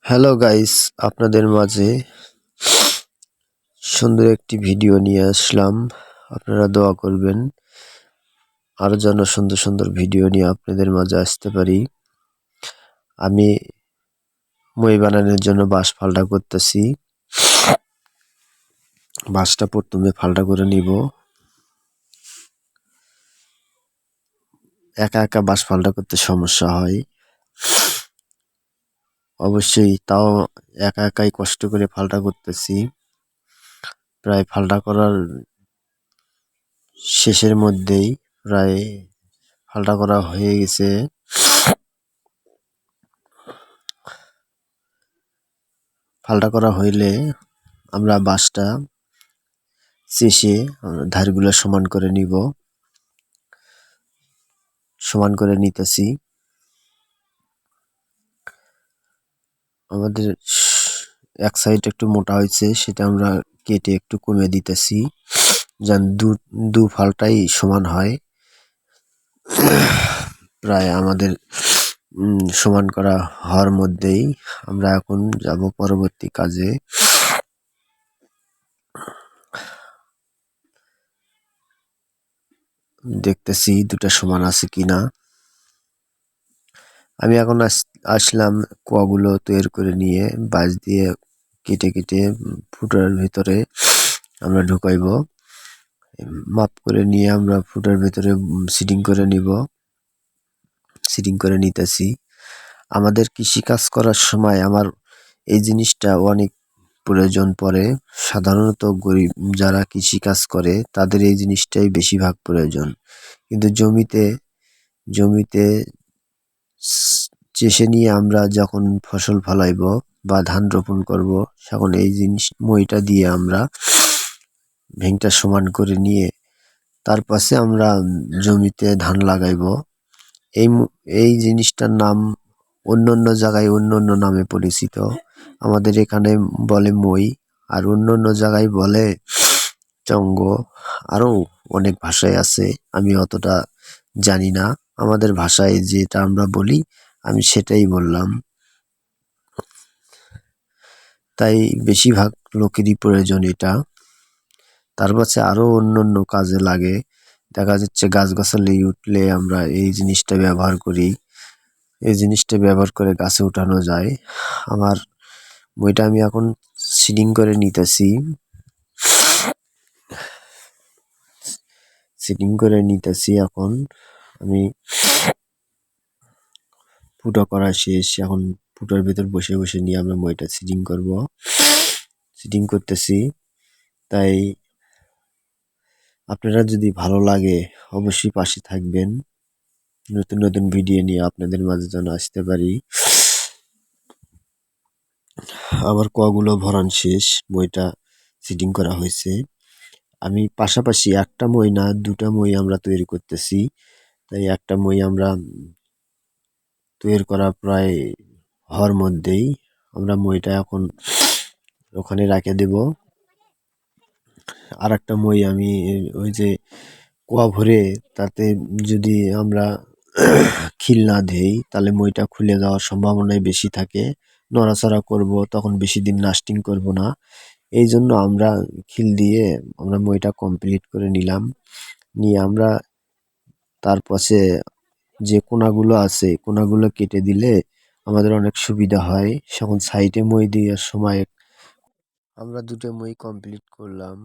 Hello guys, আপনাদের মাঝে সুন্দর একটি ভিডিও নিয়ে আসলাম। আপনারা দোয়া করবেন আরো যেন সুন্দর সুন্দর ভিডিও নিয়ে আপনাদের মাঝে আসতে পারি। আমি মই বানানোর জন্য বাঁশ ফালটা করতেছি। বাঁশটা প্রথমে ফালটা করে নিব। একা একা বাঁশ ফালটা করতে সমস্যা হয়, অবশ্যই তাও একা একাই কষ্ট করে ফালটা করতেছি। প্রায় ফালটা করার শেষের মধ্যেই প্রায় ফালটা করা হয়ে গেছে। ফালটা করা হইলে আমরা বাঁশটা চেষে ধারগুলো সমান করে নিব। সমান করে নিতেছি। আমাদের এক সাইড একটু মোটা হয়েছে, সেটা আমরা কেটে একটু কমে দিতেছি, যেন দু ফালটাই সমান হয়। প্রায় আমাদের সমান করা হওয়ার মধ্যেই আমরা এখন যাব পরবর্তী কাজে। দেখতেছি দুটা সমান আছে কিনা। আমি এখন আসলাম কোয়াগুলো তৈরি করে নিয়ে বাঁশ দিয়ে কেটে কেটে ফুটার ভিতরে আমরা ঢুকাইব। মাপ করে নিয়ে আমরা ফুটার ভিতরে সিটিং করে নিব। সিটিং করে নিতেছি। আমাদের কৃষি কাজ করার সময় আমার এই জিনিসটা অনেক প্রয়োজন পড়ে। সাধারণত গরিব যারা কৃষি কাজ করে তাদের এই জিনিসটাই বেশিরভাগ প্রয়োজন। কিন্তু জমিতে চেষে নিয়ে আমরা যখন ফসল ফলাইব বা ধান রোপণ করব, তখন এই জিনিস মইটা দিয়ে আমরা ভেঙটা সমান করে নিয়ে তার পাশে আমরা জমিতে ধান লাগাইব। এই জিনিসটার নাম অন্য অন্য জায়গায় অন্য অন্য নামে পরিচিত। আমাদের এখানে বলে মই, আর অন্য অন্য জায়গায় বলে চঙ্গ। আরো অনেক ভাষায় আছে, আমি অতটা জানি না। আমাদের ভাষায় যেটা আমরা বলি আমি সেটাই বললাম। তাই বেশিরভাগ লোকেরই প্রয়োজন এটা। তার পাশে আরো অন্য অন্য কাজে লাগে। দেখা যাচ্ছে গাছগাছালি উঠলে আমরা এই জিনিসটা ব্যবহার করি। এই জিনিসটা ব্যবহার করে গাছে উঠানো যায়। আমার বইটা আমি এখন সিডিং করে নিতেছি। সিডিং করে নিতেছি এখন আমি। ফুটো করা শেষ, এখন ফুটোর ভিতর বসে বসে নিয়ে আমরা মইটা সিডিং করব। সিডিং করতেছি। তাই আপনারা যদি ভালো লাগে অবশ্যই পাশে থাকবেন। নতুন নতুন ভিডিও নিয়ে আপনাদের মাঝে যেন আসতে পারি। আবার কগুলো ভরান শেষ, বইটা সিটিং করা হয়েছে। আমি পাশাপাশি একটা মই না দুটা মই আমরা তৈরি করতেছি। তাই একটা মই আমরা তৈরি করা প্রায় হওয়ার মধ্যেই আমরা মইটা এখন ওখানে রেখে দেব। আর একটা মই আমি ওই যে কোয়া ভরে তাতে যদি আমরা খিল না দেই তাহলে মইটা খুলে যাওয়ার সম্ভাবনাই বেশি থাকে। নড়াচড়া করব তখন বেশি দিন লাস্টিং করব না। এই জন্য আমরা খিল দিয়ে আমরা মইটা কমপ্লিট করে নিলাম। নিয়ে আমরা তার পাশে যে কোনাগুলো আছে কোনাগুলো কেটে দিলে আমাদের অনেক সুবিধা হয়। তখন সাইডে মই দেওয়ার সময় আমরা দুটো মই কমপ্লিট করলাম।